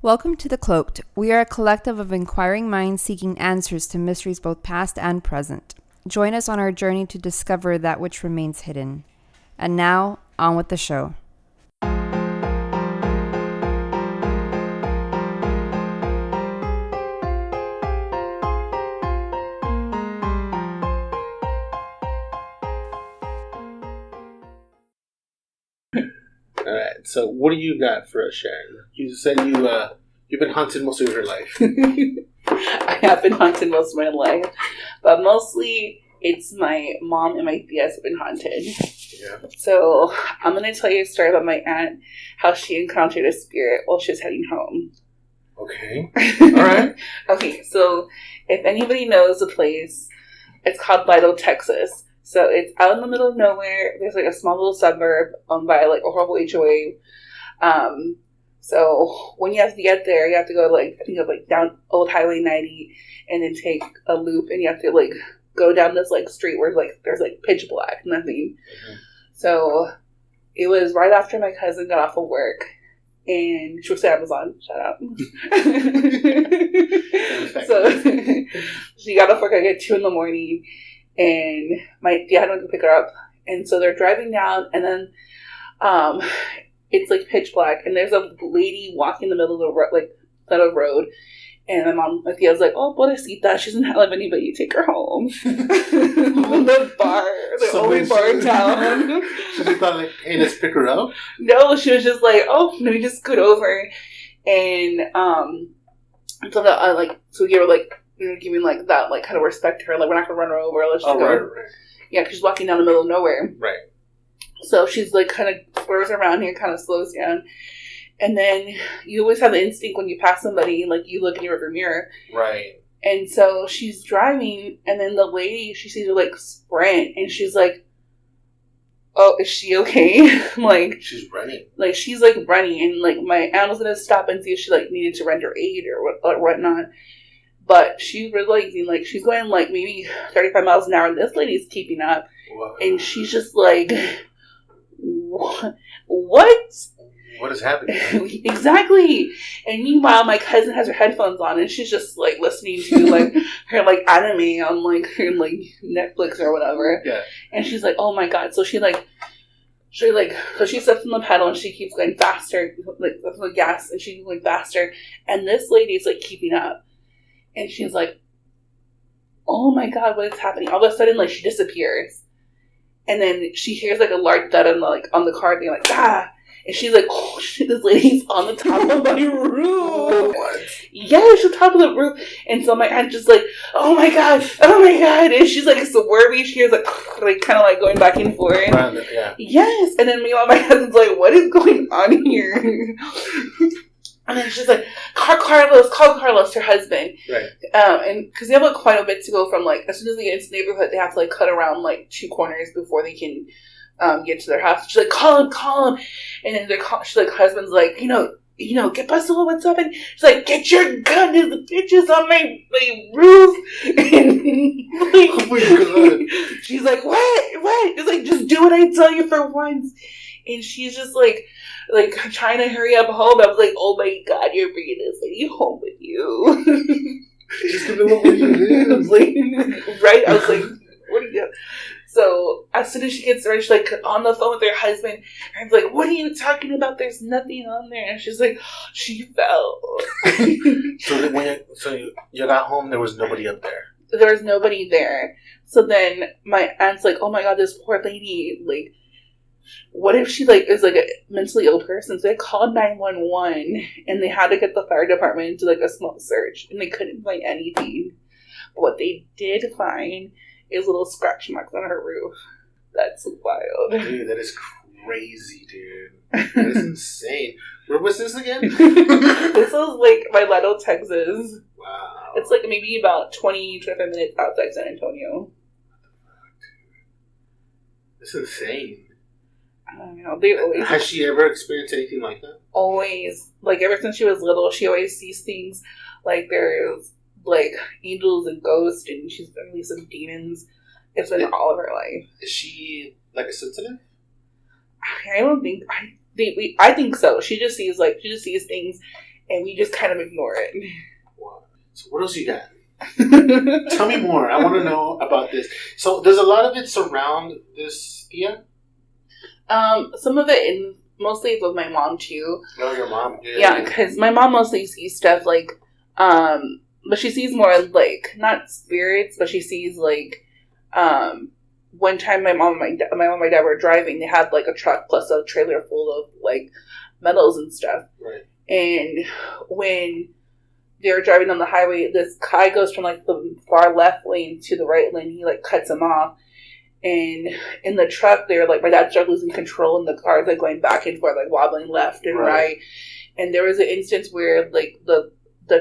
Welcome to The Cloaked. We are a collective of inquiring minds seeking answers to mysteries both past and present. Join us on our journey to discover that which remains hidden. And now, on with the show. All right. So, what do you got for us, Sharon? You said you've been haunted most of your life. I have been haunted most of my life, but mostly it's my mom and my tias have been haunted. Yeah. So I'm gonna tell you a story about my aunt, how she encountered a spirit while she was heading home. Okay. All right. Okay. So if anybody knows the place, it's called Lido, Texas. So it's out in the middle of nowhere. There's like a small little suburb owned by like a horrible HOA. So when you have to get there, you have to go down Old Highway 90 and then take a loop, and you have to like go down this like street where like there's like pitch black, nothing. Mm-hmm. So it was right after my cousin got off of work, and she works at Amazon. Shout out. So she got off work at 2 a.m. and my dad went to pick her up, and so they're driving down, and then it's like pitch black, and there's a lady walking in the middle of the road, and my tia's like, "Oh, pobrecita, she doesn't have anybody to take her home." The bar, the only bar in town. So she thought like, "Hey, let's pick her up." No, she was just like, "Oh, let me just scoot over," and so that so we gave her like, giving like that like kind of respect to her, like we're not gonna run her over. Let's just go. Right. Yeah, because she's walking down the middle of nowhere. Right. So she's like kind of swerves around here, kind of slows down. And then you always have the instinct when you pass somebody, like you look in your rearview mirror. Right. And so she's driving, and then the lady, she sees her like sprint, and she's like, "Oh, is she okay?" I'm like, she's running. Like she's like running, and like my aunt was gonna stop and see if she like needed to render aid or whatnot. But she's realizing like she's going like maybe 35 miles an hour, and this lady's keeping up. Whoa. And she's just like, What? What is happening? Exactly. And meanwhile, my cousin has her headphones on, and she's just like listening to like her like anime on like her like Netflix or whatever. Yeah. And she's like, "Oh my god!" So she steps on the pedal and she keeps going faster, like the gas, and she's going faster. And this lady's like keeping up, and she's like, "Oh my god, what is happening?" All of a sudden, like she disappears. And then she hears like a large thud on the car, being like, "Ah!" And she's like, "Oh shit, this lady's on the top of my roof." What? Yeah, she's on top of the roof. And so my aunt's just like, "Oh my god, oh my god!" And she's like swerving. She hears like kind of like going back and forth. Yeah. Yes. And then meanwhile, my cousin's like, "What is going on here?" And then she's like, call Carlos, her husband. Right. And because they have like quite a bit to go from like, as soon as they get into the neighborhood, they have to like cut around like 2 corners before they can get to their house. She's like, call him. And then she's like, husband's like, get busted, what's up? And she's like, get your gun, there's the bitches on my roof. And like, oh my god. She's like, what? It's like, just do what I tell you for once. And she's just like trying to hurry up home. I was like, oh my god, you're bringing this lady home with you. Just gonna know where you live. Right? I was like, what are you doing? So as soon as she gets there, she's like on the phone with her husband. And I'm like, what are you talking about? There's nothing on there. And she's like, she fell. So you got home, there was nobody up there. There was nobody there. So then my aunt's like, oh my god, this poor lady, like, what if she like is like a mentally ill person? So they called 911, and they had to get the fire department to like a small search, and they couldn't find anything. But what they did find is little scratch marks on her roof. That's wild. Dude, that is crazy, dude. That is insane. Where was this again? This was like by Lido, Texas. Wow. It's like maybe about 20-25 minutes outside San Antonio. That's insane. I don't know. They always Has she ever experienced anything like that? Always. Like ever since she was little, she always sees things like there's like angels and ghosts, and she's released some demons. It's been all of her life. Is she like a sensitive? I don't think I think so. She just sees things, and we just kind of ignore it. Wow. So what else you got? Tell me more. I want to know about this. So does a lot of it surround this Tia? Some of it, and mostly it's with my mom too. Oh, your mom? Yeah, because my mom mostly sees stuff like, but she sees more like, not spirits, but she sees like, one time my mom and my dad were driving, they had like a truck plus a trailer full of like metals and stuff. Right. And when they were driving on the highway, this guy goes from like the far left lane to the right lane. He like cuts him off. And in the truck, they're like, my dad's losing control, and the car's like going back and forth, like wobbling left and right. And there was an instance where like the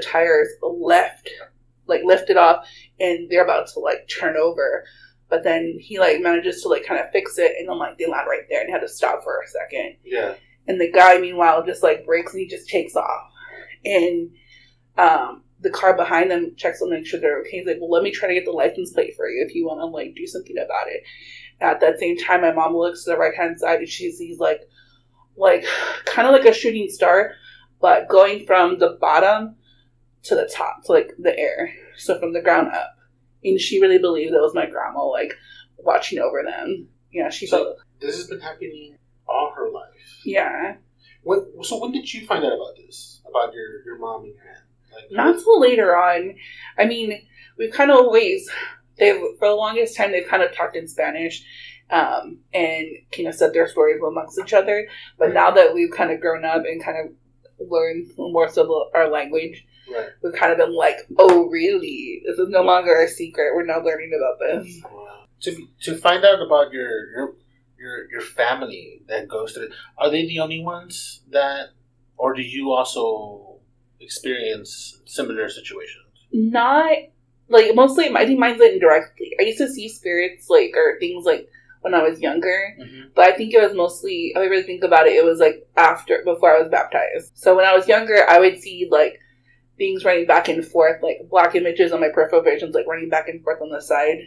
tires lifted off, and they're about to like turn over. But then he like manages to like kind of fix it, and then like they land right there, and had to stop for a second. Yeah. And the guy, meanwhile, just like brakes, and he just takes off. And the car behind them checks to make sure they're okay. He's like, well, let me try to get the license plate for you if you want to like do something about it. At that same time, my mom looks to the right hand side, and she sees like kind of like a shooting star, but going from the bottom to the top, to like the air, so from the ground up. And she really believes that was my grandma like watching over them. Yeah, she felt. This has been happening all her life. Yeah. So when did you find out about this? About your mom and your aunt? Like, not till later on. I mean, we've kind of always, for the longest time, they've kind of talked in Spanish, and kind of said their stories amongst each other. But now that we've kind of grown up and kind of learned more so our language, right, we've kind of been like, oh, really? This is no longer a secret. We're now learning about this. Wow. To find out about your family that goes through it, are they the only ones that, or do you also experience similar situations? Not, like, mostly, I think mine's indirectly. I used to see spirits, like, or things, like, when I was younger, but I think it was mostly, if I really think about it, it was, like, before I was baptized. So when I was younger, I would see, like, things running back and forth, like, black images on my peripheral visions, like, running back and forth on the side.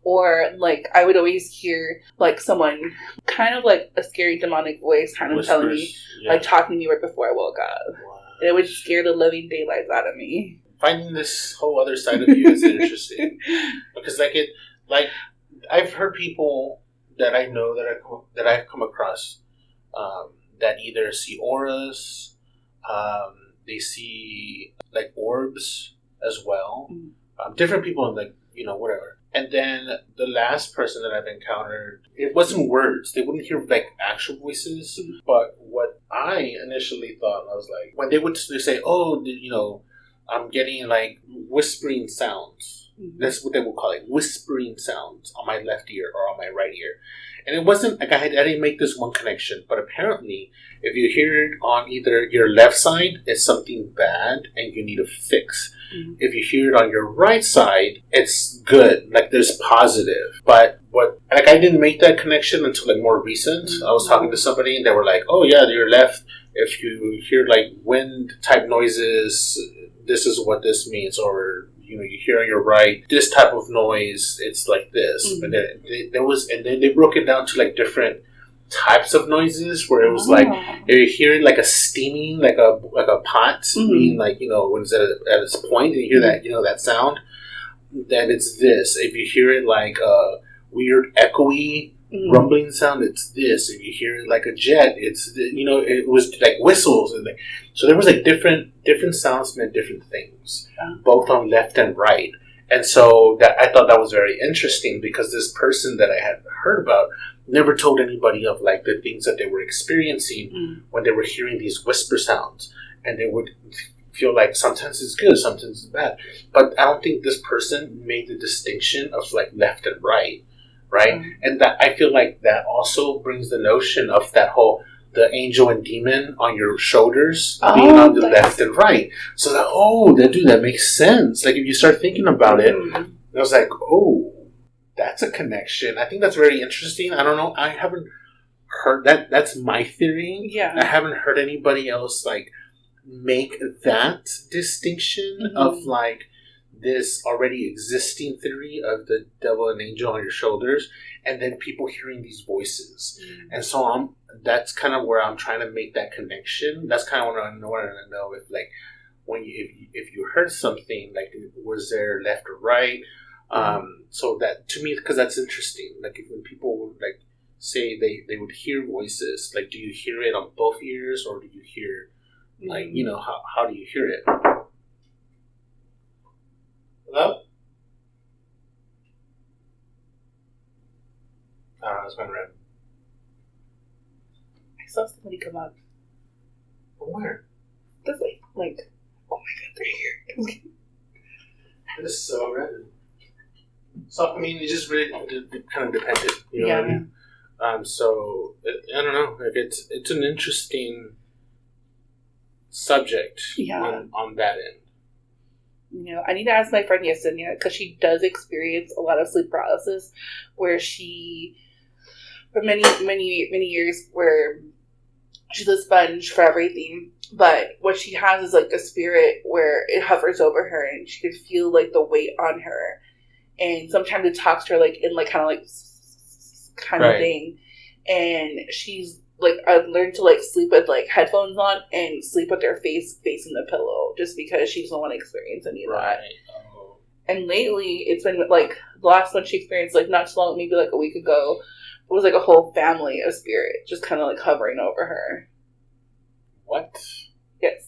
Or, like, I would always hear, like, someone, kind of like a scary demonic voice kind of Whispers, telling me, like, talking to me right before I woke up. Wow. And it would scare the living daylights out of me. Finding this whole other side of you is interesting. Because, I've heard people that I know that I've come across that either see auras, they see, like, orbs as well. Different people, like, whatever. And then the last person that I've encountered, it wasn't words. They wouldn't hear, like, actual voices. But what I initially thought, I was like, when they say, oh, I'm getting, like, whispering sounds. That's what they would call it, whispering sounds on my left ear or on my right ear. And it wasn't, like, I didn't make this one connection. But apparently, if you hear it on either your left side, it's something bad and you need to fix. If you hear it on your right side, it's good. Like, there's positive. But I didn't make that connection until, like, more recent. I was talking to somebody and they were like, oh, yeah, your left, if you hear, like, wind type noises, this is what this means. Or, you hear on your right, this type of noise, it's like this. And then they broke it down to, like, different types of noises, where it was like, if you hear it like a steaming, like a pot, meaning, like, when it's at its point, and you hear that, that sound, then it's this. If you hear it like a weird echoey rumbling sound, it's this. If you hear it like a jet, it's it was like whistles, and so there was, like, different sounds meant different things, both on left and right. And so that I thought that was very interesting, because this person that I had heard about never told anybody of, like, the things that they were experiencing when they were hearing these whisper sounds. And they would feel like sometimes it's good, sometimes it's bad. But I don't think this person made the distinction of, like, left and right? And that, I feel like that also brings the notion of that whole, the angel and demon on your shoulders being on the left and right. So that makes sense. Like, if you start thinking about it, I was like, oh, that's a connection. I think that's very interesting. I don't know. I haven't heard that. That's my theory. Yeah. I haven't heard anybody else, like, make that distinction of, like, this already existing theory of the devil and angel on your shoulders, and then people hearing these voices. And so that's kind of where I'm trying to make that connection. That's kind of what I want to know, if like when if you heard something, like was there left or right. So that, to me, because that's interesting. Like when people would like say they would hear voices, like do you hear it on both ears, or do you hear like, you know, how do you hear it? Hello? I don't know, it's going red. I saw somebody come up. From where? This way. Like, oh my god, they're here. This is so random. So, I mean, it just really kind of depended. You know what I mean? So, I don't know. Like it's an interesting subject on that end. You know, I need to ask my friend Yesenia, because she does experience a lot of sleep paralysis, where she, for many years, where she's a sponge for everything. But what she has is like a spirit where it hovers over her, and she can feel like the weight on her. And sometimes it talks to her like in like kind of like kind of thing. And she's like, I've learned to like sleep with like headphones on and sleep with their face facing the pillow, just because she doesn't want to experience any of that. Oh. And lately, it's been like the last one she experienced, like not too long, maybe like a week ago, it was like a whole family of spirit just kind of like hovering over her. What? Yes.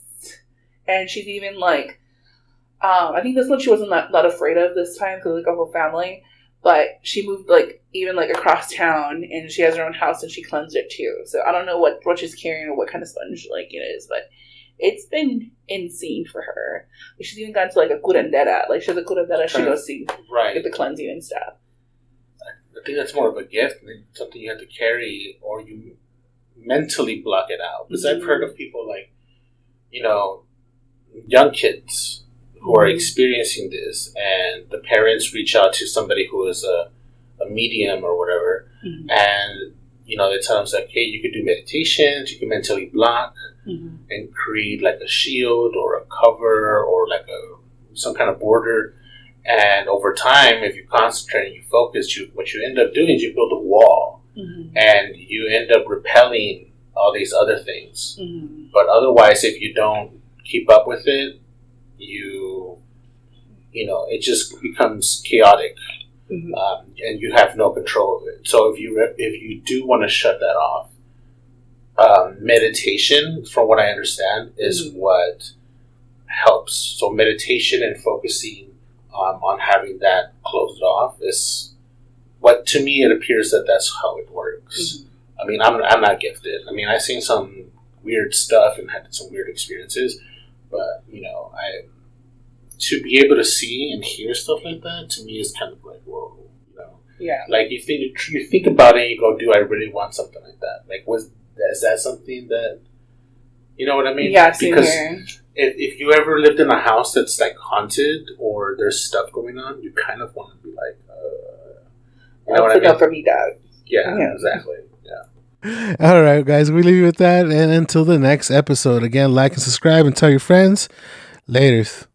And she's even like, I think this one she wasn't not afraid of this time, because like a whole family. But she moved like even like across town, and she has her own house, and she cleansed it too. So I don't know what she's carrying or what kind of sponge like it is, but it's been insane for her. She's even gone to like a curandera. Like she has a curandera she goes see, get the cleansing and stuff. I think that's more of a gift, something you have to carry, or you mentally block it out. Because I've heard of people like, you know, young kids who are experiencing this, and the parents reach out to somebody who is a medium or whatever, and you know, they tell them like, hey, you could do meditations, you can mentally block and create like a shield or a cover or like some kind of border, and over time, if you concentrate and you focus, what you end up doing is you build a wall, and you end up repelling all these other things. But otherwise, if you don't keep up with it, you know, it just becomes chaotic, and you have no control of it. So if you do want to shut that off, meditation, from what I understand, is what helps. So meditation and focusing on having that closed off is what, to me, it appears that's how it works. I mean, I'm not gifted. I mean, I've seen some weird stuff and had some weird experiences, but you know, to be able to see and hear stuff like that, to me, is kind of like, whoa, you know? Yeah. Like, you think about it and you go, do I really want something like that? Like, is that something that, you know what I mean? Yeah, because if you ever lived in a house that's like haunted or there's stuff going on, you kind of want to be like, you know what I mean? For me, Dad. Yeah, exactly. Yeah. All right, guys, we leave you with that. And until the next episode, again, like and subscribe and tell your friends. Laters.